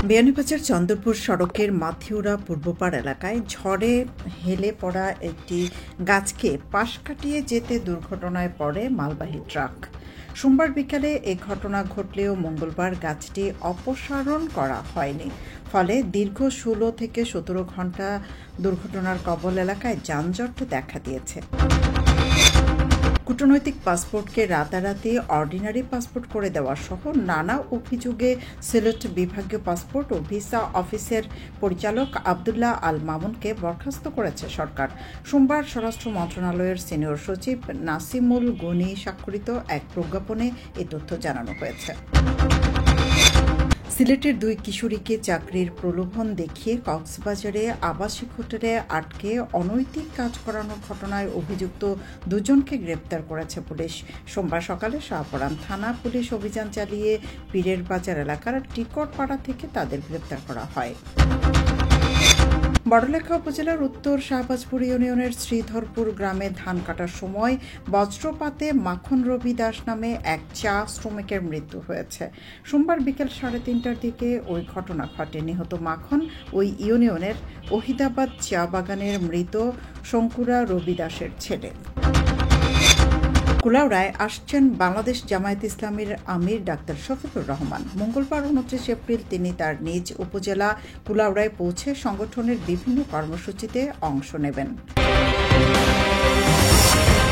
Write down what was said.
বিয়ানীবাজার চন্দ্রপুর সড়কের মাথিউরা পূর্বপাড় এলাকায় ঝড়ে হেলে পড়া একটি গাছকে পাশ কাটিয়ে যেতে দুর্ঘটনায় পড়ে মালবাহী ট্রাক। সোমবার বিকালে এ ঘটনা ঘটলেও মঙ্গলবার গাছটি অপসারণ করা হয়নি। ফলে দীর্ঘ 16 থেকে 17 ঘণ্টা দুর্ঘটনার কবল এলাকায় যানজট দেখা দিয়েছে। কূটনৈতিক পাসপোর্টকে রাতারাতি অর্ডিনারি পাসপোর্ট করে দেওয়া সহ নানা অভিযোগে সিলেট বিভাগীয় পাসপোর্ট ও ভিসা অফিসের পরিচালক আবদুল্লাহ আল মামুনকে বরখাস্ত করেছে সরকার। সোমবার স্বরাষ্ট্র মন্ত্রণালয়ের সিনিয়র সচিব নাসিমুল গনি স্বাক্ষরিত এক প্রজ্ঞাপনে এ তথ্য জানানো হয়েছে। সিলেটের 2 কিশোরীকে চাকরির প্রলোভন দেখিয়ে কক্সবাজারে আবাসিক হোটেলে আটকে অনৈতিক কাজ করানোর ঘটনায় অভিযুক্ত 2 জনকে গ্রেপ্তার করেছে পুলিশ। সোমবার সকালে শাহপরান থানা পুলিশ অভিযান চালিয়ে পীরের বাজার এলাকার টিকটপাড়া থেকে তাদের গ্রেপ্তার করা হয়। বড়লেখা উপজেলার উত্তর শাহবাজপুর ইউনিয়নের শ্রীধরপুর গ্রামে ধান কাটার সময় বজ্রপাতে মাখন রবি দাস নামে এক চা শ্রমিকের মৃত্যু হয়েছে। সোমবার বিকেল 3:30টার দিকে ওই ঘটনা ঘটে। নিহত মাখন ওই ইউনিয়নের ওহিদাবাদ চা বাগানের মৃত শঙ্কুরা রবি দাসের ছেলে। কুলাউড়ায় আসছেন বাংলাদেশ জামায়াতে ইসলামীর আমির ডাক্তার শফিকুর রহমান। মঙ্গলবার 29 এপ্রিল তিনি তার নিজ উপজেলা কুলাউড়ায় পৌঁছে সংগঠনের বিভিন্ন কর্মসূচিতে অংশ নেবেন।